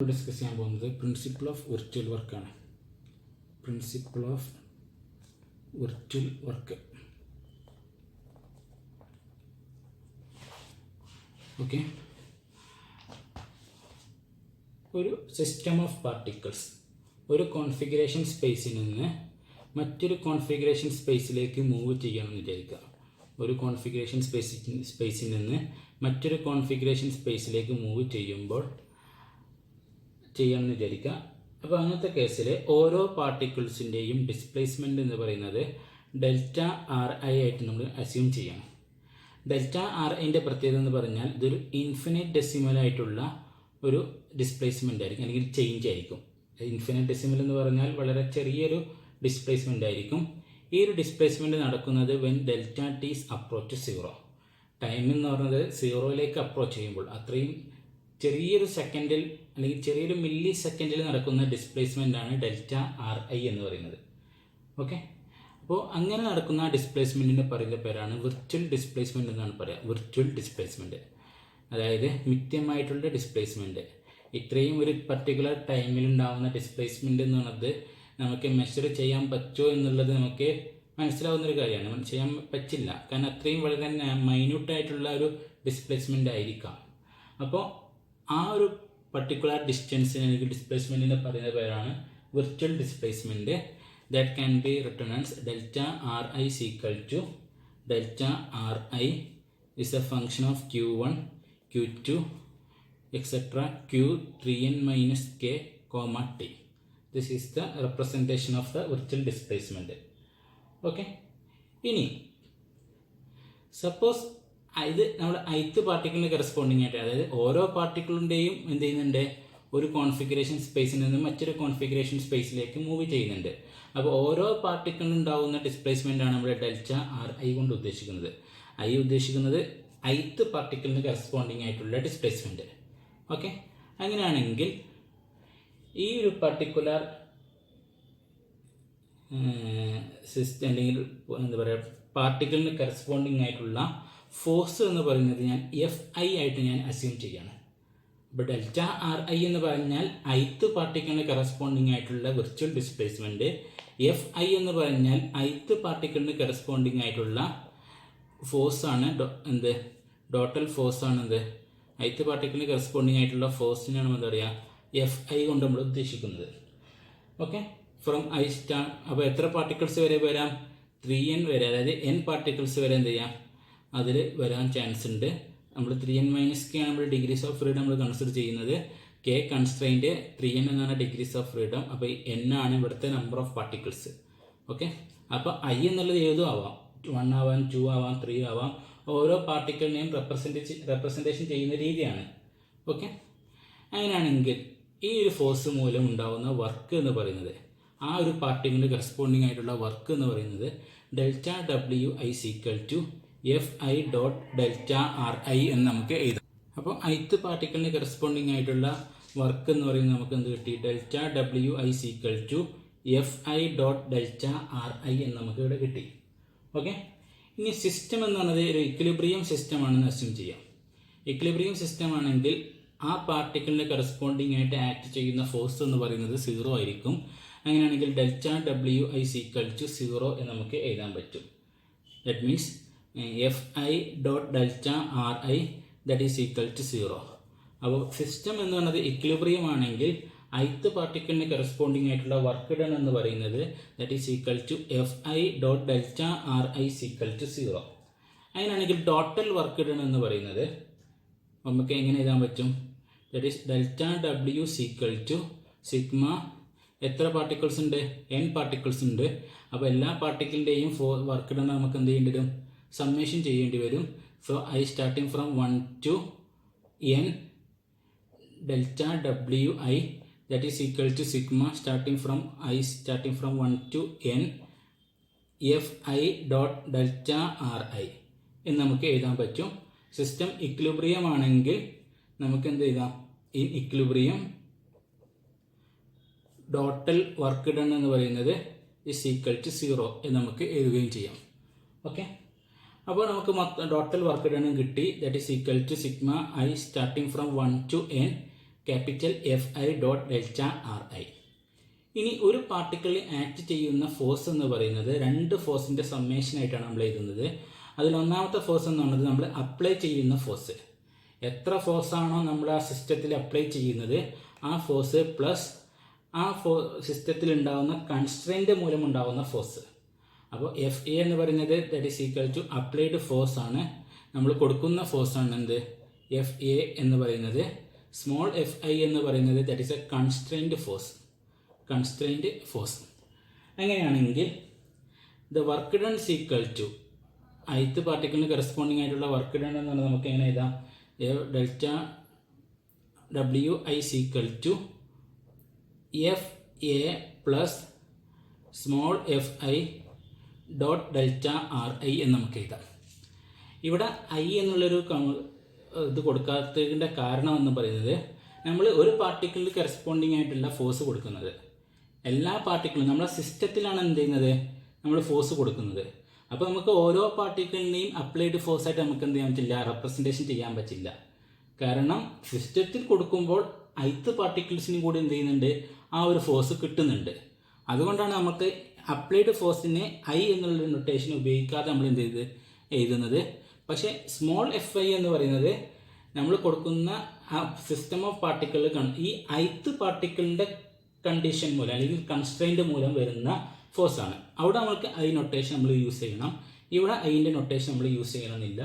Discuss ചെയ്യാൻ പോകുന്നത് principle of virtual വർക്കാണ്. Principle of virtual work. Okay, ഒരു സിസ്റ്റം ഓഫ് പാർട്ടിക്കിൾസ് ഒരു കോൺഫിഗറേഷൻ സ്പേസിൽ നിന്ന് മറ്റൊരു കോൺഫിഗറേഷൻ സ്പേസിലേക്ക് മൂവ് ചെയ്യണമെന്ന് വിചാരിക്കുക. ഒരു കോൺഫിഗറേഷൻ സ്പേസിൽ നിന്ന് മറ്റൊരു കോൺഫിഗറേഷൻ സ്പേസിലേക്ക് മൂവ് ചെയ്യണമെന്ന് വിചാരിക്കുക. അപ്പോൾ അങ്ങനത്തെ കേസിൽ ഓരോ പാർട്ടിക്കിൾസിൻ്റെയും ഡിസ്പ്ലേസ്മെൻറ്റ് എന്ന് പറയുന്നത് ഡെൽറ്റ ആർ ഐ ആയിട്ട് നമ്മൾ അസ്യൂം ചെയ്യണം. ഡെൽറ്റ ആർ ഐൻ്റെ പ്രത്യേകത എന്ന് പറഞ്ഞാൽ ഇതൊരു ഇൻഫിനിറ്റ് ഡെസിമലായിട്ടുള്ള ഒരു ഡിസ്പ്ലേസ്മെൻ്റ് ആയിരിക്കും, അല്ലെങ്കിൽ ചേഞ്ച് ആയിരിക്കും. ഇൻഫിനിറ്റ് ഡെസിമൽ എന്ന് പറഞ്ഞാൽ വളരെ ചെറിയൊരു ഡിസ്പ്ലേസ്മെൻ്റ് ആയിരിക്കും. ഈ ഒരു ഡിസ്പ്ലേസ്മെൻറ്റ് നടക്കുന്നത് when delta T is approach zero. Time എന്ന് പറയുന്നത് സീറോയിലേക്ക് അപ്രോച്ച് ചെയ്യുമ്പോൾ അത്രയും ചെറിയൊരു സെക്കൻഡിൽ അല്ലെങ്കിൽ ചെറിയൊരു മില്ലി സെക്കൻഡിൽ നടക്കുന്ന ഡിസ്പ്ലേസ്മെൻ്റാണ് ഡെൽറ്റ ആർ ഐ എന്ന് പറയുന്നത്. ഓക്കെ, അപ്പോൾ അങ്ങനെ നടക്കുന്ന ഡിസ്പ്ലേസ്മെൻറ്റിന് പറയുന്ന പേരാണ് വിർച്വൽ ഡിസ്പ്ലേസ്മെൻറ്റ് എന്നാണ് പറയുക. വിർച്വൽ ഡിസ്പ്ലേസ്മെൻറ്റ് അതായത് മിഥ്യമായിട്ടുള്ള ഡിസ്പ്ലേസ്മെൻറ്റ്. ഇത്രയും ഒരു പർട്ടിക്കുലർ ടൈമിൽ ഉണ്ടാകുന്ന ഡിസ്പ്ലേസ്മെൻറ്റ് എന്ന് പറയുന്നത് നമുക്ക് മെഷർ ചെയ്യാൻ പറ്റുമോ എന്നുള്ളത് നമുക്ക് മനസ്സിലാവുന്നൊരു കാര്യമാണ്. ചെയ്യാൻ പറ്റില്ല, കാരണം അത്രയും വളരെ മൈന്യൂട്ടായിട്ടുള്ള ഒരു ഡിസ്പ്ലേസ്മെൻ്റ് ആയിരിക്കാം. അപ്പോൾ ആ ഒരു പർട്ടിക്കുലർ ഡിസ്റ്റൻസിന് അല്ലെങ്കിൽ ഡിസ്പ്ലേസ്മെൻറ്റിനെ പറയുന്ന പേരാണ് virtual displacement. That can be written as delta R I is equal to delta R I is a function of q1, q2, etc. q3n minus k, t. This is the representation of the virtual displacement. Okay, ഇനി suppose ഇത് നമ്മുടെ ith പാർട്ടിക്കിളിന് corresponding ആയിട്ട്, അതായത് ഓരോ പാർട്ടിക്കിളിൻ്റെയും എന്ത് ചെയ്യുന്നുണ്ട്, ഒരു കോൺഫിഗറേഷൻ സ്പേസിൽ നിന്ന് മറ്റൊരു കോൺഫിഗറേഷൻ സ്പേസിലേക്ക് മൂവ് ചെയ്യുന്നുണ്ട്. അപ്പോൾ ഓരോ പാർട്ടിക്കിളിനും ഉണ്ടാകുന്ന ഡിസ്പ്ലേസ്മെൻ്റ് ആണ് നമ്മുടെ ഡെൽറ്റ ആർ ഐ കൊണ്ട് ഉദ്ദേശിക്കുന്നത്. ഉദ്ദേശിക്കുന്നത് ith പാർട്ടിക്കിളിന് കറസ്പോണ്ടിങ് ആയിട്ടുള്ള ഡിസ്പ്ലേസ്മെൻറ്റ്. ഓക്കെ, അങ്ങനെയാണെങ്കിൽ ഈ ഒരു പർട്ടിക്കുലർ സിസ്റ്റം അല്ലെങ്കിൽ എന്താ പറയുക പാർട്ടിക്കിളിന് കറസ്പോണ്ടിങ് ആയിട്ടുള്ള ഫോഴ്സ് എന്ന് പറയുന്നത് ഞാൻ എഫ് ഐ ആയിട്ട് ഞാൻ അസ്യൂം ചെയ്യാണ്. അപ്പോൾ ഡെൽറ്റ ആർ ഐ എന്ന് പറഞ്ഞാൽ ith പാർട്ടിക്കിളിന് കറസ്പോണ്ടിങ് ആയിട്ടുള്ള വിർച്വൽ ഡിസ്പ്ലേസ്മെൻറ്റ്. എഫ് ഐ എന്ന് പറഞ്ഞാൽ ith പാർട്ടിക്കിളിന് കറസ്പോണ്ടിങ് ആയിട്ടുള്ള ഫോഴ്സാണ്. എന്ത് ടോട്ടൽ ഫോഴ്സാണ് എന്ത് ith പാർട്ടിക്കിളിന് കറസ്പോണ്ടിങ് ആയിട്ടുള്ള ഫോഴ്സിനാണ് എന്താ പറയുക എഫ് ഐ കൊണ്ട് നമ്മൾ ഉദ്ദേശിക്കുന്നത്. Okay, from I star. അപ്പോൾ എത്ര പാർട്ടിക്കിൾസ് വരെ വരാം? 3n വരെ, അതായത് n പാർട്ടിക്കിൾസ് വരെ എന്ത് ചെയ്യാം അതിൽ വരാൻ ചാൻസ് ഉണ്ട്. നമ്മൾ 3n മൈനസ് കെ ആണ് നമ്മൾ ഡിഗ്രീസ് ഓഫ് ഫ്രീഡം നമ്മൾ കൺസിഡർ ചെയ്യുന്നത്. കെ കൺസ്ട്രെയിൻറ്റ് 3n എന്നാണ് ഡിഗ്രീസ് ഓഫ് ഫ്രീഡം. അപ്പോൾ n ആണ് ഇവിടുത്തെ നമ്പർ ഓഫ് പാർട്ടിക്കിൾസ്. ഓക്കെ, അപ്പോൾ ഐ എന്നുള്ളത് ഏതും ആവാം, 1 ആവാം, 2 ആവാം, 3 ആവാം. ഓരോ പാർട്ടിക്കിളിനെയും റെപ്രസെൻറ്റേഷൻ ചെയ്യുന്ന രീതിയാണ്. ഓക്കെ, അങ്ങനെയാണെങ്കിൽ ഈ ഒരു ഫോഴ്സ് മൂലം ഉണ്ടാകുന്ന വർക്ക് എന്ന് പറയുന്നത്, ആ ഒരു പാർട്ടിക്കിളിന് കറസ്പോണ്ടിങ് ആയിട്ടുള്ള വർക്ക് എന്ന് പറയുന്നത് delta W I equal to F I dot delta R I എന്ന് നമുക്ക് എഴുതാം. അപ്പോൾ ith പാർട്ടിക്കിളിന് കറസ്പോണ്ടിങ് ആയിട്ടുള്ള വർക്ക് എന്ന് പറയുന്നത് നമുക്ക് എന്ത് കിട്ടി? Delta W I equal to F I dot delta R I എന്ന് നമുക്ക് ഇവിടെ കിട്ടി. ഓക്കെ, ഇനി സിസ്റ്റം എന്ന് പറയുന്നത് ഒരു ഇക്വിലിബ്രിയം സിസ്റ്റം ആണെന്ന് അസ്യൂം ചെയ്യാം. ഇക്വിലിബ്രിയം സിസ്റ്റം ആണെങ്കിൽ ആ പാർട്ടിക്കിളിന് കറസ്പോണ്ടിങ് ആയിട്ട് ആക്ട് ചെയ്യുന്ന ഫോഴ്സ് എന്ന് പറയുന്നത് 0 ആയിരിക്കും. അങ്ങനെയാണെങ്കിൽ delta W I equal to 0 എന്ന് നമുക്ക് എഴുതാൻ പറ്റും. That means F I dot delta R I that is equal to 0. അപ്പോൾ സിസ്റ്റം എന്ന് പറയുന്നത് ഇക്വിലിബ്രിയം ആണെങ്കിൽ ith പാർട്ടിക്കിളിന് കറസ്പോണ്ടിങ് ആയിട്ടുള്ള വർക്ക് ഡൺ എന്ന് പറയുന്നത് that is equal to F I dot delta R I equal to 0. അങ്ങനെയാണെങ്കിൽ ടോട്ടൽ വർക്ക് ഡൺ എന്ന് പറയുന്നത് നമുക്ക് എങ്ങനെ എഴുതാൻ പറ്റും? That is delta W equal to sigma. എത്ര പാർട്ടിക്കിൾസ് ഉണ്ട്? n പാർട്ടിക്കിൾസ് ഉണ്ട്. അപ്പോൾ എല്ലാ പാർട്ടിക്കിളിൻ്റെയും വർക്ക് ഡൺ നമുക്ക് എന്ത് ചെയ്യേണ്ടി വരും? സമ്മേഷൻ ചെയ്യേണ്ടി വരും. So I starting from 1 to n delta W I that is equal to sigma starting from 1 to n F I dot delta R I എന്ന് നമുക്ക് എഴുതാൻ പറ്റും. സിസ്റ്റം ഇക്വിലിബ്രിയം ആണെങ്കിൽ നമുക്ക് എന്ത് എഴുതാം? ഈ ഇക്വിലിബ്രിയം ടോട്ടൽ വർക്ക് ഡൺ എന്ന് പറയുന്നത് ഇസ് ഈക്വൽ ടു 0 എന്ന് നമുക്ക് എഴുതുകയും ചെയ്യാം. ഓക്കെ, അപ്പോൾ നമുക്ക് ടോട്ടൽ വർക്ക് ഡൺ കിട്ടി. That is equal to sigma I starting from 1 to n capital FI dot delta RI. ഇനി ഒരു പാർട്ടിക്കിളിൽ ആക്ട് ചെയ്യുന്ന ഫോഴ്സ് എന്ന് പറയുന്നത് രണ്ട് ഫോഴ്സിൻ്റെ സമ്മേഷനായിട്ടാണ് നമ്മൾ എഴുതുന്നത്. അതിലൊന്നാമത്തെ ഫോഴ്സ് എന്ന് പറയുന്നത് നമ്മൾ അപ്ലൈ ചെയ്യുന്ന ഫോഴ്സ്. എത്ര ഫോഴ്സാണോ നമ്മൾ ആ സിസ്റ്റത്തിൽ അപ്ലൈ ചെയ്യുന്നത് ആ ഫോഴ്സ് പ്ലസ് ആ സിസ്റ്റത്തിൽ ഉണ്ടാകുന്ന കൺസ്ട്രെയിൻ്റ് മൂലം ഉണ്ടാകുന്ന ഫോഴ്സ്. അപ്പോൾ FA എന്ന് പറയുന്നത് that is equal to applied force ആണ്. നമ്മൾ കൊടുക്കുന്ന ഫോഴ്സാണ് എന്ത് FA എന്ന് പറയുന്നത്. സ്മോൾ FI എന്ന് പറയുന്നത് that is a constrained force. അങ്ങനെയാണെങ്കിൽ the work done is equal to ith പാർട്ടിക്കിളിന് കറസ്പോണ്ടിങ് ആയിട്ടുള്ള വർക്ക് ഡൺ എന്ന് പറഞ്ഞാൽ നമുക്ക് എങ്ങനെ എഴുതാം? Delta WI is equal to FA plus small FI dot delta RI എന്ന് നമുക്ക് എഴുതാം. ഇവിടെ I എന്നുള്ളൊരു ഇത് കൊടുക്കാത്തതിൻ്റെ കാരണം എന്ന് പറയുന്നത് നമ്മൾ ഒരു പാർട്ടിക്കിളിൽ കറസ്പോണ്ടിങ് ആയിട്ടുള്ള ഫോഴ്സ് കൊടുക്കുന്നത് എല്ലാ പാർട്ടിക്കിളും നമ്മളെ സിസ്റ്റത്തിലാണ് എന്ത് ചെയ്യുന്നത് നമ്മൾ ഫോഴ്സ് കൊടുക്കുന്നത്. അപ്പോൾ നമുക്ക് ഓരോ പാർട്ടിക്കിളിനെയും അപ്ലൈഡ് ഫോഴ്സായിട്ട് നമുക്ക് എന്ത് ചെയ്യാൻ പറ്റില്ല, റെപ്രസെൻറ്റേഷൻ ചെയ്യാൻ പറ്റില്ല. കാരണം സിസ്റ്റത്തിൽ കൊടുക്കുമ്പോൾ ith പാർട്ടിക്കിൾസിനും കൂടി എന്ത് ചെയ്യുന്നുണ്ട്, ആ ഒരു ഫോഴ്സ് കിട്ടുന്നുണ്ട്. അതുകൊണ്ടാണ് നമുക്ക് അപ്ലൈഡ് ഫോഴ്സിനെ I എന്നുള്ളൊരു നൊട്ടേഷൻ ഉപയോഗിക്കാതെ നമ്മൾ എന്ത് ചെയ്ത് എഴുതുന്നത്. പക്ഷേ സ്മോൾ FI എന്ന് പറയുന്നത് നമ്മൾ കൊടുക്കുന്ന ആ സിസ്റ്റം ഓഫ് പാർട്ടിക്കിൾ ഈ ith പാർട്ടിക്കിളിൻ്റെ കണ്ടീഷൻ മൂലം അല്ലെങ്കിൽ കൺസ്ട്രെയിൻ്റ് മൂലം വരുന്ന ഫോഴ്സാണ്. അവിടെ നമുക്ക് I നൊട്ടേഷൻ നമ്മൾ യൂസ് ചെയ്യണം. ഇവിടെ Iൻ്റെ നൊട്ടേഷൻ നമ്മൾ യൂസ് ചെയ്യണമെന്നില്ല.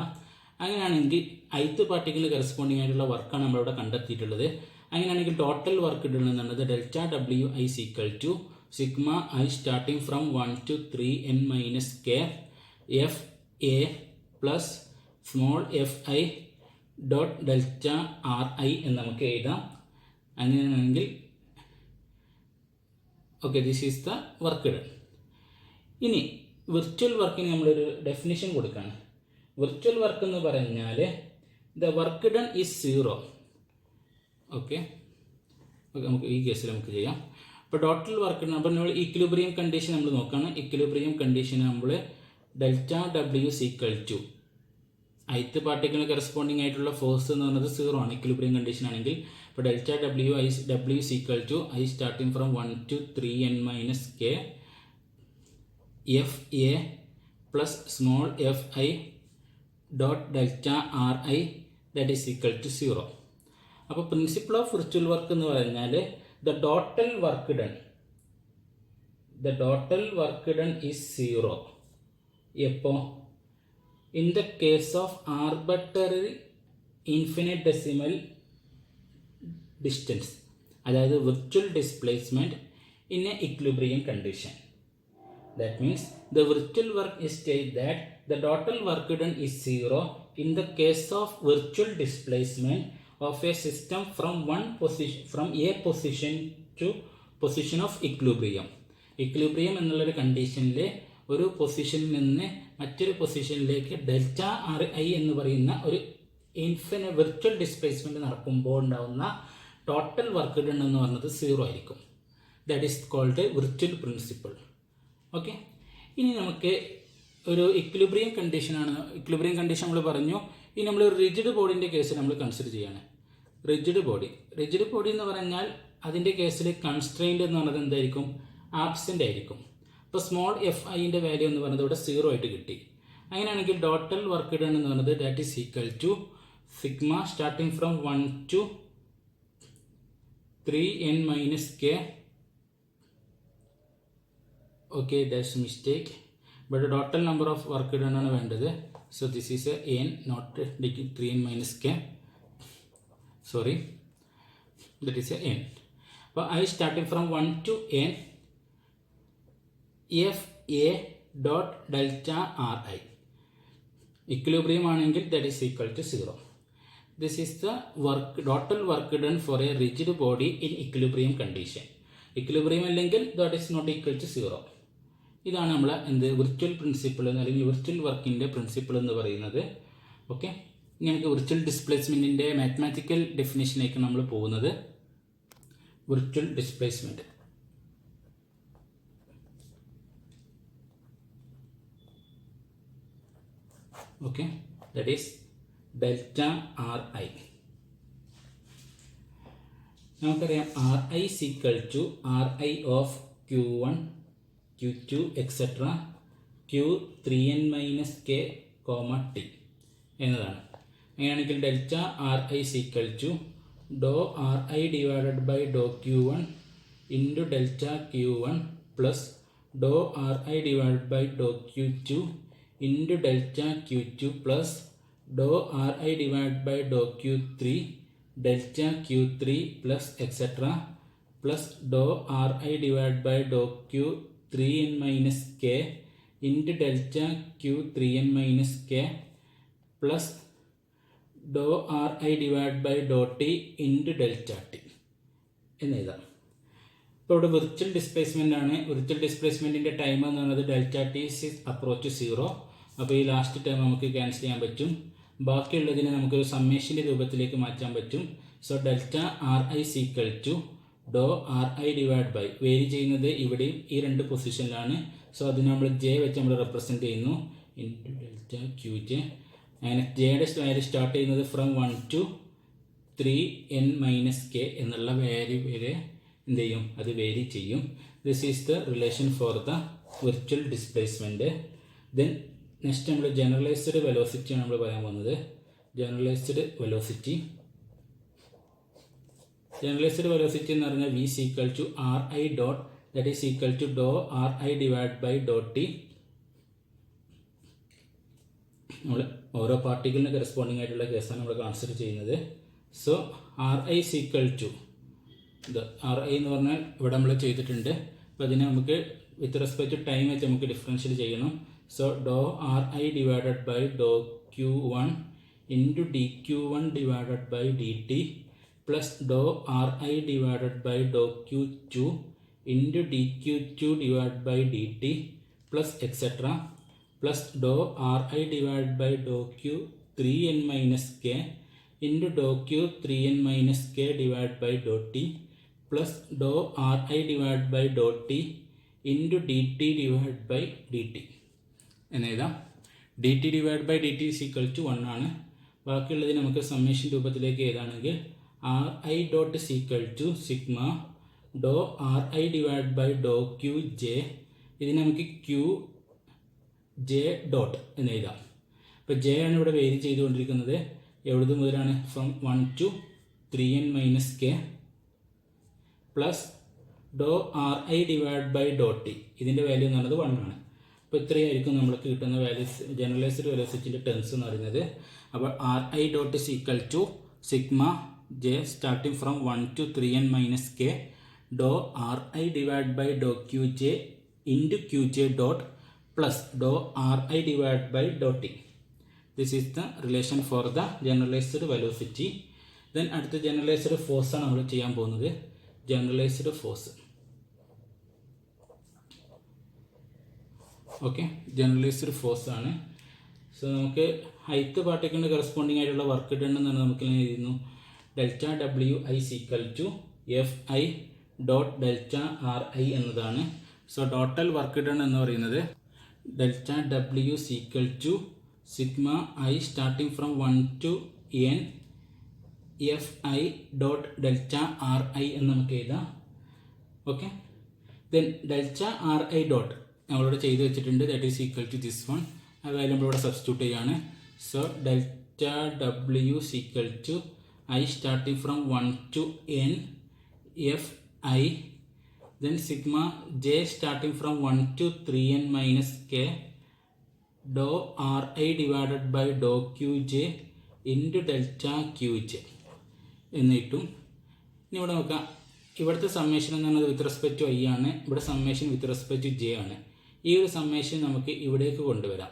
അങ്ങനെയാണെങ്കിൽ ith പാർട്ടിക്കിളിന് കറസ്പോണ്ടിങ് ആയിട്ടുള്ള വർക്കാണ് നമ്മളിവിടെ കണ്ടെത്തിയിട്ടുള്ളത്. അങ്ങനെയാണെങ്കിൽ ടോട്ടൽ വർക്ക് ഡൺ എന്നുള്ളത് delta WI is equal to sigma I starting from 1 to 3n minus K FA plus small FI dot delta RI എന്ന് നമുക്ക് എഴുതാം. അങ്ങനെയാണെങ്കിൽ okay, this is the work done. ഇനി വിർച്വൽ വർക്കിന് നമ്മളൊരു ഡെഫിനിഷൻ കൊടുക്കുകയാണ്. Virtual work എന്ന് പറഞ്ഞാൽ the work done is 0. Okay, നമുക്ക് ഈ കേസിൽ നമുക്ക് ചെയ്യാം. അപ്പോൾ ടോട്ടൽ വർക്ക് ഡൺ, അപ്പോൾ നമ്മൾ ഇക്വിലിബ്രിയം കണ്ടീഷൻ നമ്മൾ നോക്കുകയാണ്. ഇക്വിലിബ്രിയം കണ്ടീഷൻ നമ്മൾ delta W is equal to ith പാർട്ടിക്കിളിന് കറസ്പോണ്ടിങ് ആയിട്ടുള്ള ഫോഴ്സ് എന്ന് പറയുന്നത് 0 ആണ് ഇക്വിലിബ്രിയം കണ്ടീഷൻ ആണെങ്കിൽ. അപ്പോൾ delta W is equal to I starting from 1 to 3n minus K FA plus small FI dot delta RI that is equal to 0. അപ്പോൾ principle of virtual work എന്ന് പറഞ്ഞാൽ the total work done is 0 എപ്പോൾ in the case of arbitrary infinite decimal distance, അതായത് virtual displacement in a equilibrium condition. That means the virtual work is state that the total work done is 0 in the case of virtual displacement of a system from a position to position of equilibrium. equilibrium എന്നുള്ളൊരു കണ്ടീഷനിൽ ഒരു പൊസിഷനിൽ നിന്ന് മറ്റൊരു പൊസിഷനിലേക്ക് delta RI എന്ന് പറയുന്ന ഒരു വിർച്വൽ ഡിസ്പ്ലേസ്മെൻറ്റ് നടക്കുമ്പോൾ ഉണ്ടാകുന്ന ടോട്ടൽ വർക്ക് ഡൺ എന്ന് പറയുന്നത് 0 ആയിരിക്കും. That is called virtual principle. Okay, ഇനി നമുക്ക് ഒരു ഇക്വിലിബ്രിയം കണ്ടീഷനാണ്. ഇക്വിലിബ്രിയം കണ്ടീഷൻ നമ്മൾ പറഞ്ഞു. ഇനി നമ്മൾ റിജിഡ് ബോഡിൻ്റെ കേസ് നമ്മൾ കൺസിഡർ ചെയ്യാണ്. റിജിഡ് ബോഡി എന്ന് പറഞ്ഞാൽ അതിൻ്റെ കേസിൽ കൺസ്ട്രെയിൻഡ് എന്ന് പറയുന്നത് എന്തായിരിക്കും, ആബ്സെൻ്റ് ആയിരിക്കും. ഇപ്പോൾ സ്മോൾ FIൻ്റെ വാല്യൂ എന്ന് പറയുന്നത് ഇവിടെ 0 ആയിട്ട് കിട്ടി. അങ്ങനെയാണെങ്കിൽ ടോട്ടൽ വർക്ക് ഡൺ എന്ന് പറയുന്നത് that is equal to sigma starting from 1 to 3n minus K. Okay, that's mistake. But total number of work done ആണ് വേണ്ടത്. So this is a n not 3n minus K. Sorry, that is a n. അപ്പോൾ I starting from 1 to n FA dot delta RI. Equilibrium ആണെങ്കിൽ that is equal to 0. This is the total work done for a rigid body in equilibrium condition. Equilibrium അല്ലെങ്കിൽ that is not equal to 0. ഇതാണ് നമ്മൾ virtual principle അല്ലെങ്കിൽ virtual വർക്കിൻ്റെ principle എന്ന് പറയുന്നത്. Okay, ഇനി നമുക്ക് വിർച്വൽ ഡിസ്പ്ലേസ്മെൻറ്റിൻ്റെ മാത്തമാറ്റിക്കൽ ഡെഫിനേഷനിലേക്ക് നമ്മൾ പോകുന്നത്. Virtual displacement okay, that is delta RI. നമുക്കറിയാം R I is equal to R I of Q1 Q2 etcetera Q3n minus K T എന്നതാണ്. അങ്ങനെയാണെങ്കിൽ delta R I is equal to doh R I divided by doh Q1 into delta Q1 plus doh R I divided by doh Q2 into delta Q2 plus doh R I divided by doh Q3 delta Q3 plus etcetera plus doh R I divide by doh Q3n minus K into delta Q3n minus K plus doh R I divide by doh T into delta T എന്നെഴുതാം. ഇപ്പോൾ ഇവിടെ virtual displacement ആണ്. Virtual ഡിസ്പ്ലേസ്മെൻറ്റിൻ്റെ time എന്ന് പറയുന്നത് delta T approach 0. അപ്പോൾ ഈ last time നമുക്ക് ക്യാൻസൽ ചെയ്യാൻ പറ്റും. ബാക്കിയുള്ളതിനെ നമുക്കൊരു സമ്മേഷൻ്റെ രൂപത്തിലേക്ക് മാറ്റാൻ പറ്റും. So delta R I is equal to doh R I divide by vary ചെയ്യുന്നത് ഇവിടെയും ഈ രണ്ട് പൊസിഷനിലാണ്. സോ അതിന് നമ്മൾ ജെ വെച്ച് നമ്മൾ റെപ്രസെൻറ്റ് ചെയ്യുന്നു ഇൻറ്റു ഡെൽറ്റ ക്യൂ ജെ. അങ്ങനെ ജെയുടെ വാല്യൂ സ്റ്റാർട്ട് ചെയ്യുന്നത് from 1 to 3n minus K എന്നുള്ള വാല്യൂ വരെ എന്ത് ചെയ്യും, അത് വേരി ചെയ്യും. This is the relation for the virtual displacement. Then next നമ്മൾ ജനറലൈസ്ഡ് വെലോസിറ്റിയാണ് നമ്മൾ പറയാൻ പോകുന്നത്. ജനറലൈസ്ഡ് വെലോസിറ്റി എന്ന് പറഞ്ഞാൽ V is equal to R I dot that is equal to doh R I divide by dot T. നമ്മൾ ഓരോ പാർട്ടിക്കിളിന് കറസ്പോണ്ടിങ് ആയിട്ടുള്ള കേസാണ് നമ്മൾ കൺസിഡർ ചെയ്യുന്നത്. So R I is equal to R I എന്ന് പറഞ്ഞാൽ ഇവിടെ നമ്മൾ ചെയ്തിട്ടുണ്ട്. അപ്പോൾ അതിനെ നമുക്ക് വിത്ത് റെസ്പെക്ട് ടു ടൈം വെച്ച് നമുക്ക് ഡിഫറൻഷ്യൽ ചെയ്യണം. So doh R I divided by doh Q1 into D Q1 divided by D T plus doh R I divided by doh Q2 into D Q2 divide by D T plus etcetera plus doh R I divide by doh Q3n minus K into doh Q3n minus K divide by doh T plus doh R I divide by doh T into D T divide by D T എന്നെഴുതാം. D T divide by D T is equal to 1 ആണ്. ബാക്കിയുള്ളത് നമുക്ക് summation രൂപത്തിലേക്ക് എഴുതാണെങ്കിൽ R I dot is equal to sigma doh R I divide by doh Q J. ഇതിന് നമുക്ക് Q J dot എന്ന് എഴുതാം. ഇപ്പോൾ ജെ ആണ് ഇവിടെ വേരി ചെയ്തുകൊണ്ടിരിക്കുന്നത്. എവിടെ മുതലാണ്? From 1 to 3n minus K plus doh R I divide by doh T. ഇതിൻ്റെ വാല്യൂ എന്ന് പറയുന്നത് 1 ആണ്. അപ്പോൾ ഇത്രയായിരിക്കും നമ്മൾക്ക് കിട്ടുന്ന വാല്യൂസ് ജനറലൈസ്ഡ് വെലോസിറ്റിൻ്റെ ടേംസ് എന്ന് പറയുന്നത്. അപ്പോൾ R I dot equal to sigma J starting from 1 to 3n minus K doh R I divide by doh Q J into Q J dot plus doh R I divide by doh T. This is the relation for the generalised velocity. Then അടുത്ത generalised force ആണ് നമ്മൾ ചെയ്യാൻ പോകുന്നത്. Generalised force. Okay, generalised force ആണ്. So നമുക്ക് ഹൈറ്റ് പാർട്ടിക്കിളിന് corresponding ആയിട്ടുള്ള വർക്ക് ഡൺ എന്നാണ് നമുക്ക് എഴുതുന്നു. Delta W I is equal to F I dot delta R I എന്നതാണ്. സോ ടോട്ടൽ വർക്ക് ഡൺ എന്ന് പറയുന്നത് delta W is equal to sigma I starting from 1 to n F I dot delta R I എന്ന് നമുക്ക് എഴുതാം. Okay, then delta R I dot നമ്മളിവിടെ ചെയ്ത് വെച്ചിട്ടുണ്ട്. That is equal to this one. ആ value നമ്മളിവിടെ സബ്സ്റ്റിറ്റ്യൂട്ട് ചെയ്യാണ്. So delta W is equal to I starting from 1 to n F I then sigma J starting from 1 to 3n minus K doh R I divided by doh Q J into delta Q J എന്ന് കിട്ടും. ഇനി ഇവിടെ നോക്കാം. ഇവിടുത്തെ summation എന്ന് പറയുന്നത് വിത്ത് respect to I ആണ്. ഇവിടെ summation with respect to J ആണ്. ഈ ഒരു സമ്മേഷൻ നമുക്ക് ഇവിടേക്ക് കൊണ്ടുവരാം.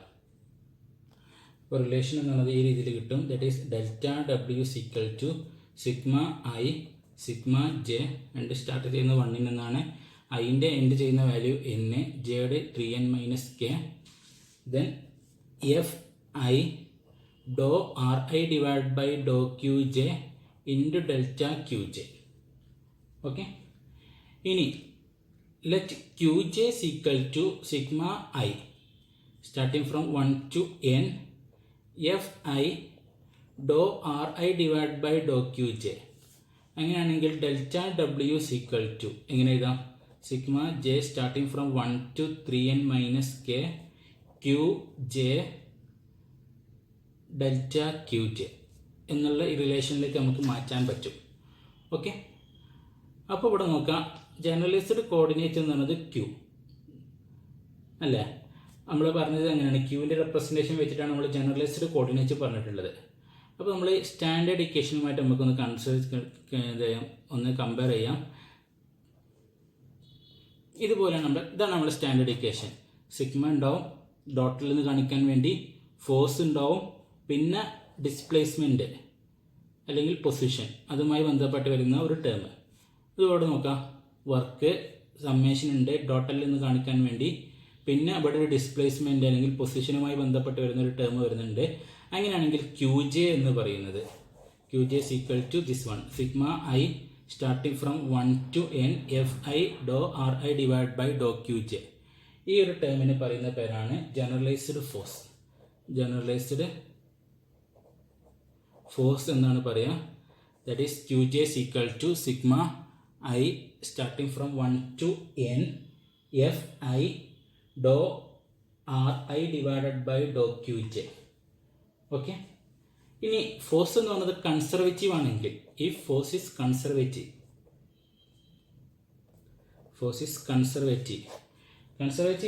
അപ്പോൾ റിലേഷൻ എന്ന് പറയുന്നത് ഈ രീതിയിൽ കിട്ടും. That is delta W is equal to sigma I sigma J. രണ്ട് സ്റ്റാർട്ട് ചെയ്യുന്നത് 1 നിന്നാണ്. ഐൻ്റെ എൻഡ് ചെയ്യുന്ന വാല്യൂ n, ജെയുടെ 3n minus K. Then F I doh R I divide by doh Q J into delta Q J. Okay, ഇനി let Q J equal to sigma I starting from 1 to n F I doh R I divide by doh Q J. അങ്ങനെയാണെങ്കിൽ delta W equal to എങ്ങനെ എഴുതാം? Sigma J starting from 1 to 3n minus K Q J delta Q J എന്നുള്ള ഈ റിലേഷനിലേക്ക് നമുക്ക് മാറ്റാൻ പറ്റും. Okay, അപ്പോൾ ഇവിടെ നോക്കാം, ജനറലൈസ്ഡ് കോർഡിനേറ്റ് എന്ന് പറയുന്നത് ക്യൂ അല്ലേ? നമ്മൾ പറഞ്ഞത് എങ്ങനെയാണ്? ക്യൂവിൻ്റെ റെപ്രസെൻറ്റേഷൻ വെച്ചിട്ടാണ് നമ്മൾ ജനറലൈസ്ഡ് കോർഡിനേറ്റ് പറഞ്ഞിട്ടുള്ളത്. അപ്പോൾ നമ്മൾ സ്റ്റാൻഡേർഡ് ഇക്വേഷനുമായിട്ട് നമുക്കൊന്ന് കമ്പയർ ചെയ്യാം. ഇതുപോലെയാണ് ഇതാണ് നമ്മുടെ സ്റ്റാൻഡേർഡ് ഇക്വേഷൻ. സിഗ്മ ഉണ്ടാവും, ഡോട്ടിൽ നിന്ന് കാണിക്കാൻ വേണ്ടി ഫോഴ്സ് ഉണ്ടാവും, പിന്നെ ഡിസ്പ്ലേസ്മെൻറ്റ് അല്ലെങ്കിൽ പൊസിഷൻ അതുമായി ബന്ധപ്പെട്ട് വരുന്ന ഒരു ടേം. ഇതോടെ നോക്കാം, വർക്ക് സമ്മേഷൻ ഉണ്ട് ഡോട്ടലിൽ നിന്ന് കാണിക്കാൻ വേണ്ടി, പിന്നെ അവിടെ ഒരു ഡിസ്പ്ലേസ്മെൻറ്റ് അല്ലെങ്കിൽ പൊസിഷനുമായി ബന്ധപ്പെട്ട് വരുന്ന ഒരു ടേം വരുന്നുണ്ട്. അങ്ങനെയാണെങ്കിൽ ക്യു ജെ എന്ന് പറയുന്നത് Q J equal to this one, sigma I starting from 1 to n F I doh R I divide by doh Q J. ഈ ഒരു ടേമിന് പറയുന്ന പേരാണ് ജനറലൈസ്ഡ് ഫോഴ്സ്. ജനറലൈസ്ഡ് ഫോഴ്സ് എന്നാണ് പറയുക. That is Q J equal to sigma I starting from 1 to n F I doh R I divided by doh Q J. Okay, ഇനി force എന്ന് പറയുന്നത് കൺസർവേറ്റീവ് ആണെങ്കിൽ, ഈ ഫോഴ്സ് ഈസ് കൺസർവേറ്റീവ്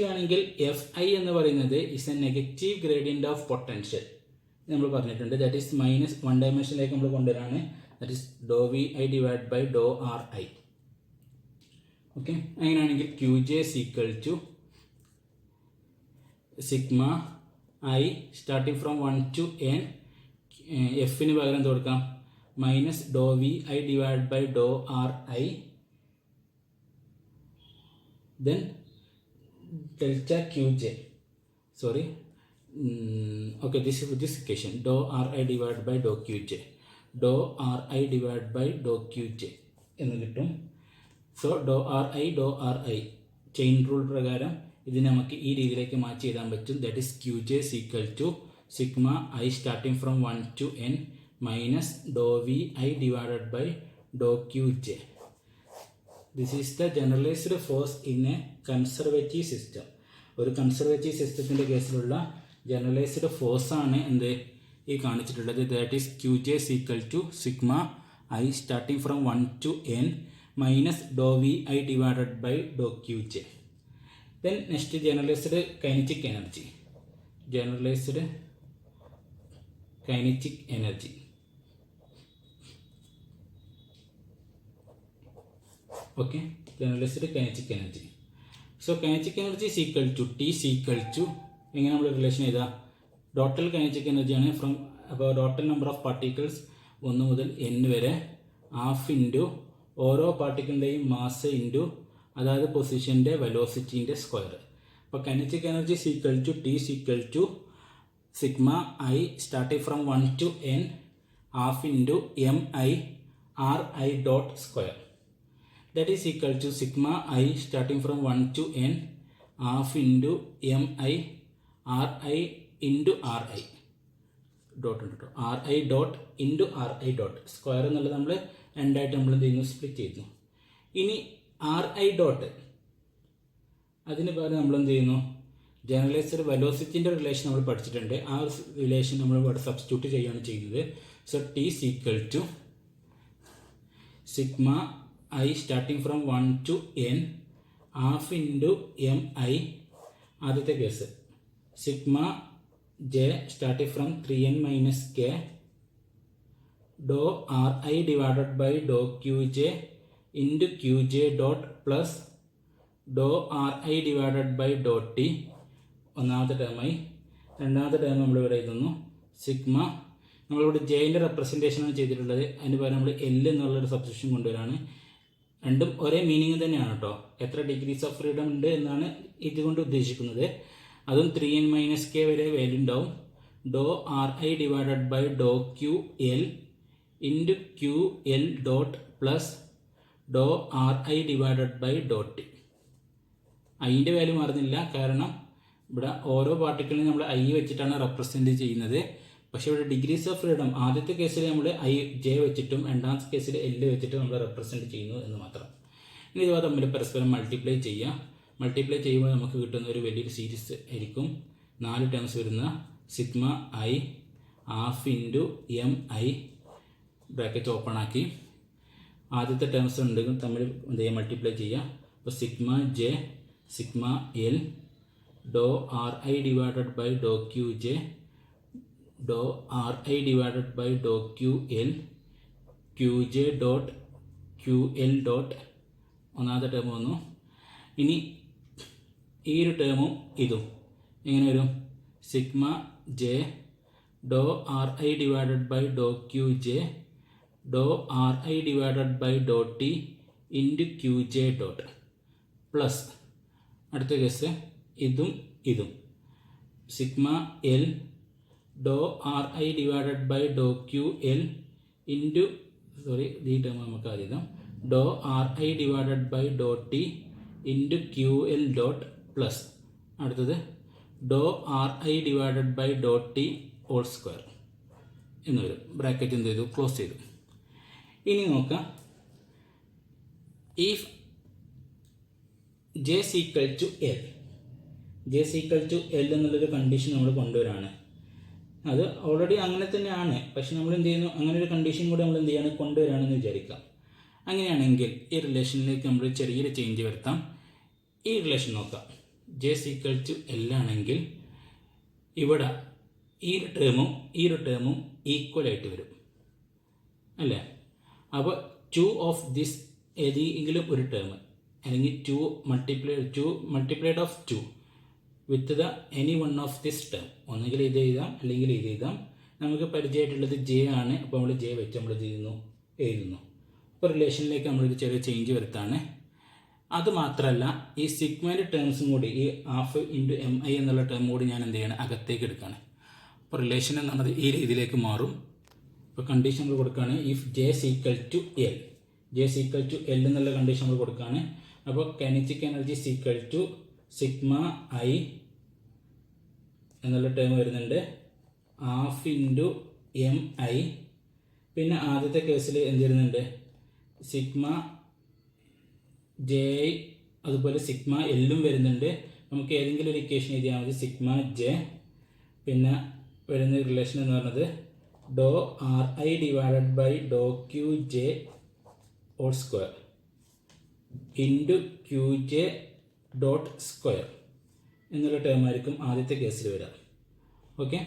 ആണെങ്കിൽ F I എന്ന് പറയുന്നത് is a negative gradient of potential നമ്മൾ പറഞ്ഞിട്ടുണ്ട്. ദാറ്റ് ഈസ് മൈനസ് 1 ഡയമെൻഷനിലേക്ക് നമ്മൾ കൊണ്ടുവരാണ്. That is doh V I divide by doh R I. Okay, അങ്ങനെയാണെങ്കിൽ Q J equal to sigma I starting from 1 to n എഫിന് പകരം കൊടുക്കാം minus doh V I divide by doh R I, then delta Q J, sorry okay this equation doh R I divide by doh Q J, doh R I divide by doh Q J എന്ന് കിട്ടും. So doh R I chain rule പ്രകാരം ഇത് നമുക്ക് ഈ രീതിയിലേക്ക് മാറ്റി എഴുതാൻ പറ്റും. That is Q J equal to sigma I starting from 1 to n minus doh V I divided by doh Q J. This is the generalised force in a conservative system. ഒരു conservative സിസ്റ്റത്തിൻ്റെ കേസിലുള്ള generalised ഫോഴ്സാണ് എന്ത് ഈ കാണിച്ചിട്ടുള്ളത്. That is Q J equal to sigma I starting from 1 to n minus doh V I divided by doh Q J. Then next generalised kinetic energy. Generalised kinetic energy. Okay, generalized kinetic energy. So kinetic energy is equal to T is equal to എങ്ങനെ നമ്മൾ relation ചെയ്താൽ total kinetic എനർജിയാണ് from അപ്പോൾ total number of particles 1 മുതൽ n വരെ half into ഓരോ പാർട്ടിക്കിളിൻ്റെയും mass into അതായത് പൊസിഷൻ്റെ വെലോസിറ്റീൻ്റെ square. അപ്പോൾ kinetic energy is equal to T is equal to sigma I starting from 1 to n half into mi ri dot square. That is equal to sigma I starting from 1 to n half into mi ri into ri dot ri dot into ri dot square എന്നുള്ളത് നമ്മൾ രണ്ടായിട്ട് നമ്മൾ എന്ത് ചെയ്യുന്നു split ചെയ്യുന്നു. ഇനി ri dot അതിന് പകരം നമ്മൾ എന്ത് ചെയ്യുന്നു ജനറലൈസ്ഡ് വെലോസിറ്റിൻ്റെ റിലേഷൻ നമ്മൾ പഠിച്ചിട്ടുണ്ട്. ആ റിലേഷൻ നമ്മൾ ഇവിടെ സബ്സ്റ്റിറ്റ്യൂട്ട് ചെയ്യുകയാണ് ചെയ്യുന്നത്. So T equal to sigma I starting from 1 to n half into M I ആദ്യത്തെ case, sigma J starting from 3n minus K doh R I divided by doh Q J into Q J dot plus doh R I divided by doh T ഒന്നാമത്തെ ടേമായി. രണ്ടാമത്തെ term നമ്മളിവിടെ എഴുതുന്നു sigma, നമ്മളിവിടെ ജെയിൻ്റെ റെപ്രസെൻറ്റേഷനാണ് ചെയ്തിട്ടുള്ളത്. അതിന് പകരം നമ്മൾ എൽ എന്നുള്ളൊരു സബ്സ്റ്റിറ്റ്യൂഷൻ കൊണ്ടുവരാണ്. രണ്ടും ഒരേ മീനിങ് തന്നെയാണ് കേട്ടോ. എത്ര ഡിഗ്രീസ് ഓഫ് ഫ്രീഡം ഉണ്ട് എന്നാണ് ഇതുകൊണ്ട് ഉദ്ദേശിക്കുന്നത്. അതും 3n മൈനസ് കെ വരെ വാല്യൂ ഉണ്ടാവും. Doh R I divided by doh Q L into Q L dot plus doh R I divided by doh T. ഐൻ്റെ വാല്യൂ മാറുന്നില്ല, കാരണം ഇവിടെ ഓരോ പാർട്ടിക്കിളിനും നമ്മൾ ഐ വെച്ചിട്ടാണ് റെപ്രസെൻറ്റ് ചെയ്യുന്നത്. പക്ഷേ ഇവിടെ ഡിഗ്രീസ് ഓഫ് ഫ്രീഡം ആദ്യത്തെ കേസിൽ നമ്മൾ j വെച്ചിട്ടും രണ്ടാമത്തെ കേസിൽ l വെച്ചിട്ടും നമ്മൾ റെപ്രസെൻറ്റ് ചെയ്യുന്നു എന്ന് മാത്രം. ഇനി ഇതുപോലെ തമ്മിൽ പരസ്പരം മൾട്ടിപ്ലൈ ചെയ്യുമ്പോൾ നമുക്ക് കിട്ടുന്ന ഒരു വലിയൊരു സീരീസ് ആയിരിക്കും. 4 ടേംസ് വരുന്ന sigma i half into mi bracket open ആക്കി ആദ്യത്തെ ടേംസ് ഉണ്ടെങ്കിൽ തമ്മിൽ എന്ത് ചെയ്യുക, മൾട്ടിപ്ലൈ ചെയ്യുക. അപ്പോൾ sigma j sigma l doh ri divided by doh qj doh ri divided by doh ql qj dot ql dot ഒന്നാമത്തെ ടേം വന്നു. ഇനി ഈ ഒരു ടേമും ഇതും എങ്ങനെ വരും? Sigma j doh ri divided by doh qj doh ri divided by doh t into qj dot plus അടുത്ത കേസ് ഇതും sigma l doh ri divided by doh ql into ഈ ടേം നമുക്ക് അറിയാം doh ri divided by doh t into ql dot plus അടുത്തത് doh ri divided by doh t whole square എന്ന് വരും. Bracket എന്ത് ചെയ്തു? ക്ലോസ് ചെയ്തു. ഇനി നോക്കാം, if j equal to l എന്നുള്ളൊരു കണ്ടീഷൻ നമ്മൾ കൊണ്ടുവരാണ്. അത് ഓൾറെഡി അങ്ങനെ തന്നെയാണ്, പക്ഷെ നമ്മൾ എന്ത് ചെയ്യുന്നു, അങ്ങനെ ഒരു കണ്ടീഷൻ കൂടെ നമ്മൾ എന്ത് ചെയ്യാണ്, കൊണ്ടുവരാണെന്ന് വിചാരിക്കാം. അങ്ങനെയാണെങ്കിൽ ഈ റിലേഷനിലേക്ക് നമ്മൾ ചെറിയൊരു ചേഞ്ച് വരുത്താം. ഈ റിലേഷൻ നോക്കാം. j ഈക്വൽ ടു l ആണെങ്കിൽ ഇവിടെ ഈ ഒരു ടേമും ഈക്വൽ ആയിട്ട് വരും അല്ലേ? അപ്പോൾ 2 ഓഫ് ദിസ് ഏതെങ്കിലും ഒരു ടേം അല്ലെങ്കിൽ 2 multiplied of 2 with the any one of this term, ഒന്നുകിൽ ഇത് എഴുതാം അല്ലെങ്കിൽ ഇത് എഴുതാം. നമുക്ക് പരിചയമായിട്ടുള്ളത് j ആണ്. അപ്പോൾ നമ്മൾ j വെച്ച് നമ്മൾ എഴുതുന്നു. അപ്പോൾ റിലേഷനിലേക്ക് നമ്മളൊരു ചെറിയ ചേഞ്ച് വരുത്താണ്. അത് മാത്രമല്ല, ഈ സിഗ്മേൻ്റെ ടേംസും കൂടി, ഈ ഹാഫ് ഇൻറ്റു mi എന്നുള്ള ടേം കൂടി ഞാൻ എന്ത് ചെയ്യണം, അകത്തേക്ക് എടുക്കുകയാണ്. അപ്പോൾ റിലേഷൻ എന്നുള്ളത് ഈ രീതിയിലേക്ക് മാറും. ഇപ്പോൾ കണ്ടീഷൻ നമ്മൾ കൊടുക്കുകയാണ്, if j equal to l എന്നുള്ള കണ്ടീഷൻ നമ്മൾ കൊടുക്കുകയാണ്. അപ്പോൾ kinetic energy equal to sigma i എന്നുള്ള ടേം വരുന്നുണ്ട് ഹാഫ് ഇൻറ്റു mi. പിന്നെ ആദ്യത്തെ കേസിൽ എന്ത് വരുന്നുണ്ട്, സിഗ്മ j അതുപോലെ സിഗ്മ എല്ലും വരുന്നുണ്ട്. നമുക്ക് ഏതെങ്കിലും ഒരു ഇക്വേഷൻ എഴുതിയാൽ മതി. സിഗ്മ j പിന്നെ വരുന്ന റിലേഷൻ എന്ന് പറയുന്നത് doh ri divided by doh qj whole square into qj dot square എന്നുള്ള ടേം ആയിരിക്കും ആദ്യത്തെ കേസിൽ വരിക. ഓക്കെ,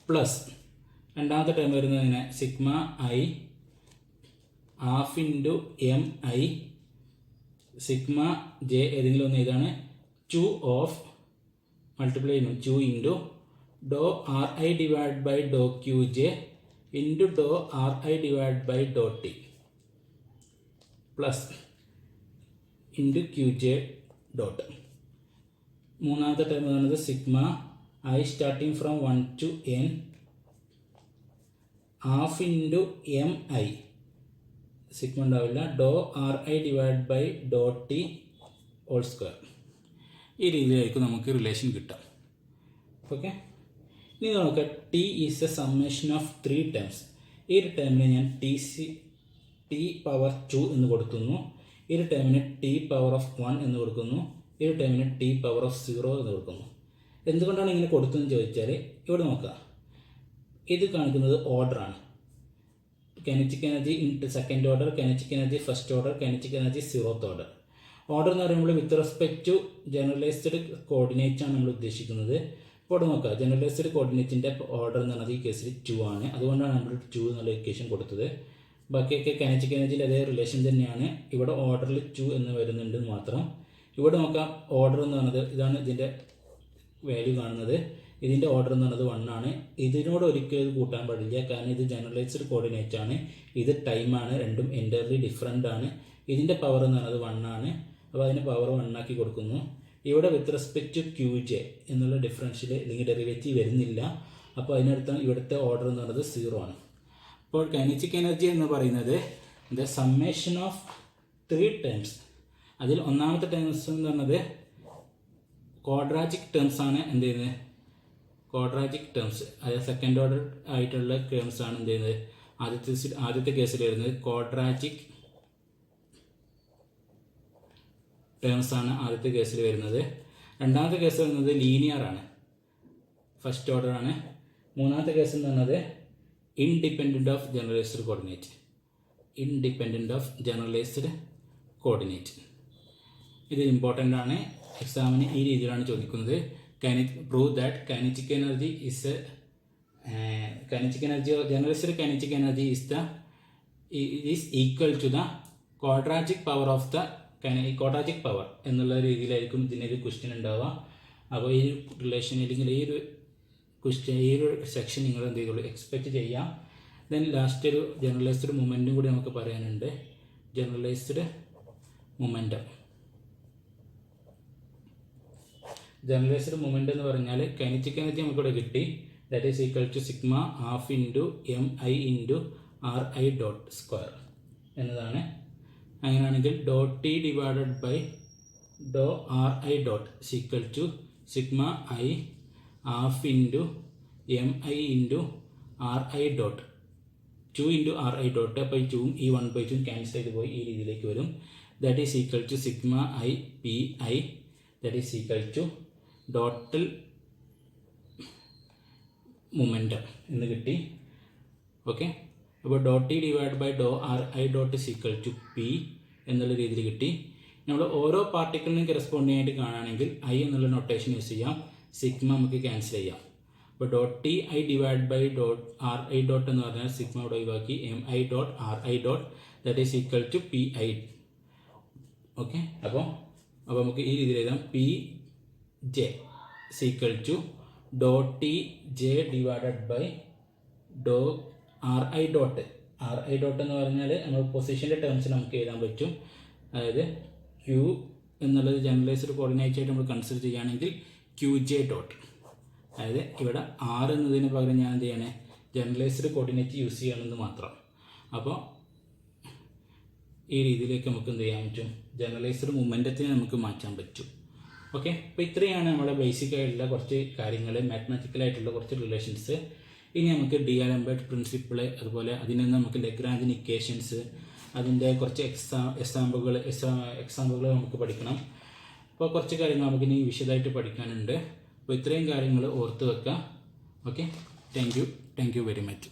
പ്ലസ് രണ്ടാമത്തെ ടേം വരുന്നതിന് sigma i half into mi sigma j ഏതെങ്കിലും ഒന്ന് ഇതാണ് 2 ഓഫ് മൾട്ടിപ്ലൈ ചെയ്യുന്നു 2 into doh ri divide by doh qj into doh ri divide by doh t plus into qj dot. മൂന്നാമത്തെ ടൈം പറയുന്നത് sigma i starting from 1 to n half into mi sigma ഉണ്ടാവില്ല doh ri divide by doh t whole square. ഈ രീതിയിലായിരിക്കും നമുക്ക് relation കിട്ടുക. Okay, ഇനി നോക്കാം, T is a summation of 3 terms. ഈ ഒരു ടേമിന് ഞാൻ ടി പവർ 2 എന്ന് കൊടുക്കുന്നു. ഈ ഒരു ടേമിന് ടി പവർ ഓഫ് 1 എന്ന് കൊടുക്കുന്നു. ഈ ഒരു ടേമിന് ടി പവർ ഓഫ് 0 എന്ന് കൊടുക്കുന്നു. എന്തുകൊണ്ടാണ് ഇങ്ങനെ കൊടുത്തതെന്ന് ചോദിച്ചാൽ, ഇവിടെ നോക്കുക, ഇത് കാണിക്കുന്നത് ഓർഡറാണ്. Kinetic energy in second order, kinetic energy first order, kinetic energy 0th order. Order എന്ന് പറയുമ്പോൾ with respect to generalised coordinate ആണ് നമ്മൾ ഉദ്ദേശിക്കുന്നത്. ഇപ്പോൾ ഇവിടെ നോക്കുക, ജനറലൈസ്ഡ് കോർഡിനേറ്റിൻ്റെ ഓർഡർ എന്ന് പറയുന്നത് ഈ കേസിൽ 2 ആണ്. അതുകൊണ്ടാണ് നമ്മൾ 2 എന്നുള്ള ഇക്വേഷൻ കൊടുത്തത്. ബാക്കിയൊക്കെ കൈനറ്റിക് എനർജിയിൽ അതേ റിലേഷൻ തന്നെയാണ്. ഇവിടെ ഓർഡറിൽ 2 എന്ന് വരുന്നുണ്ട് മാത്രം. ഇവിടെ നോക്കാം, ഓർഡർ എന്ന് പറയുന്നത് ഇതാണ്, ഇതിൻ്റെ വാല്യൂ കാണുന്നത്. ഇതിൻ്റെ ഓർഡർ എന്ന് പറയുന്നത് 1 ആണ്. ഇതിനോട് ഒരിക്കലും ഇത് കൂട്ടാൻ പാടില്ല, കാരണം ഇത് ജനറലൈസ്ഡ് കോർഡിനേറ്റ് ആണ്, ഇത് ടൈമാണ്, രണ്ടും എൻ്റർലി ഡിഫറെൻ്റ് ആണ്. ഇതിൻ്റെ പവർ എന്ന് പറയുന്നത് 1 ആണ്. അപ്പോൾ അതിന് പവർ 1 ആക്കി കൊടുക്കുന്നു. ഇവിടെ വിത്ത് റെസ്പെക്ട് ടു qj എന്നുള്ള ഡിഫറൻഷ്യൽ അല്ലെങ്കിൽ ഡെറിവേറ്റീവ് വരുന്നില്ല. അപ്പോൾ അതിനടുത്ത് ഇവിടുത്തെ ഓർഡർ എന്ന് പറയുന്നത് 0 ആണ്. അപ്പോൾ കൈനറ്റിക് എനർജി എന്ന് പറയുന്നത് ദ സമ്മേഷൻ ഓഫ് 3 ടേംസ്. അതിൽ ഒന്നാമത്തെ ടേംസ് എന്ന് പറയുന്നത് ക്വാഡ്രാറ്റിക് ടേംസ് ആണ്. എന്ത് ചെയ്യുന്നത്, ക്വാഡ്രാറ്റിക് ടേംസ്, അതായത് സെക്കൻഡ് ഓർഡർ ആയിട്ടുള്ള ടേംസ് ആണ് എന്ത് ചെയ്യുന്നത്, ആദ്യത്തെ കേസിൽ വരുന്നത് ക്വാഡ്രാറ്റിക് ടേംസ് ആണ് ആദ്യത്തെ കേസിൽ വരുന്നത്. രണ്ടാമത്തെ കേസ് വരുന്നത് ലീനിയർ ആണ്, ഫസ്റ്റ് ഓർഡർ ആണ്. മൂന്നാമത്തെ കേസ് എന്ന് പറയുന്നത് independent of generalised coordinate, independent of generalised coordinate. ഇത് ഇമ്പോർട്ടൻ്റ് ആണ്, എക്സാമിന് ഈ രീതിയിലാണ് ചോദിക്കുന്നത്. Prove that kinetic energy is generalised kinetic energy is equal to the quadratic power of the quadratic power എന്നുള്ള രീതിയിലായിരിക്കും ഇതിനൊരു ക്വസ്റ്റ്യൻ ഉണ്ടാവുക. അപ്പോൾ ഈ റിലേഷൻ അല്ലെങ്കിൽ ഈ ഒരു ക്വസ്റ്റ്യൻ, ഈ ഒരു സെക്ഷൻ നിങ്ങൾ എന്ത് ചെയ്തോളൂ, എക്സ്പെക്റ്റ് ചെയ്യാം. ദെൻ ലാസ്റ്റ് ഒരു ജനറലൈസ്ഡ് മൊമെൻറ്റും കൂടി നമുക്ക് പറയാനുണ്ട്. ജനറലൈസ്ഡ് മൊമെൻറ്റം, ജനറലൈസ്ഡ് മൊമെൻറ്റ് എന്ന് പറഞ്ഞാൽ കൈനറ്റിക് എനർജി നമുക്കിവിടെ കിട്ടി. That is equal to sigma half into MI into RI dot square എന്നതാണ്. അങ്ങനെയാണെങ്കിൽ dot T divided by doh RI dot equal to sigma I half into MI into RI dot 2 into RI dot. അപ്പോൾ ഈ 2 ഈ 1/2 cancel ചെയ്ത് പോയി ഈ രീതിയിലേക്ക് വരും. That is equal to sigma I PI that is equal to total momentum എന്ന് കിട്ടി. ഓക്കെ, അപ്പോൾ dot T divide by doh RI dot equal to P എന്നുള്ള രീതിയിൽ കിട്ടി. നമ്മൾ ഓരോ പാർട്ടിക്കിളിനും കറസ്പോണ്ടിങ് ആയിട്ട് കാണുകയാണെങ്കിൽ I എന്നുള്ള നൊട്ടേഷൻ യൂസ് ചെയ്യാം, സിഗ്മ നമുക്ക് ക്യാൻസൽ ചെയ്യാം. അപ്പോൾ dot T I divide by dot RI dot എന്ന് പറഞ്ഞാൽ സിഗ്മ ഇവിടെ ഒഴിവാക്കി MI dot RI dot that is equal to PI. Okay, അപ്പോൾ നമുക്ക് ഈ രീതിയിൽ എഴുതാം, PJ equal to dot T J divided by doh RI dot. RI dot എന്ന് പറഞ്ഞാൽ നമ്മൾ പൊസിഷൻ്റെ ടേംസിൽ നമുക്ക് എഴുതാൻ പറ്റും. അതായത് Q എന്നുള്ളത് ജനറലൈസ്ഡ് കോർഡിനേറ്റ് ആയിട്ട് നമ്മൾ കൺസിഡർ ചെയ്യുകയാണെങ്കിൽ QJ ഡോട്ട്. അതായത് ഇവിടെ R എന്നതിന് പകരം ഞാൻ എന്ത് ചെയ്യണേ, ജനറലൈസ്ഡ് കോർഡിനേറ്റ് യൂസ് ചെയ്യണമെന്ന് മാത്രം. അപ്പോൾ ഈ രീതിയിലേക്ക് നമുക്ക് എന്ത് ചെയ്യാൻ പറ്റും, ജനറലൈസ്ഡ് മൊമെൻറ്റത്തിനെ നമുക്ക് മാറ്റാൻ പറ്റും. ഓക്കെ, അപ്പോൾ ഇത്രയാണ് നമ്മുടെ ബേസിക് ആയിട്ടുള്ള കുറച്ച് കാര്യങ്ങൾ, മാത്തമാറ്റിക്കലായിട്ടുള്ള കുറച്ച് റിലേഷൻസ്. ഇനി നമുക്ക് ഡി-ആലംബർട്ട് പ്രിൻസിപ്പിൾ, അതുപോലെ അതിൽ നിന്ന് നമുക്ക് ലഗ്രാഞ്ചിയൻ ഇക്വേഷൻസ്, അതിൻ്റെ കുറച്ച് എക്സാമ്പിളുകൾ നമുക്ക് പഠിക്കണം. അപ്പോൾ കുറച്ച് കാര്യങ്ങൾ നമുക്ക് ഇനി വിശദമായിട്ട് പഠിക്കാനുണ്ട്. അപ്പോൾ ഇത്രയും കാര്യങ്ങൾ ഓർത്ത് വെക്കുക. Okay, thank you very much.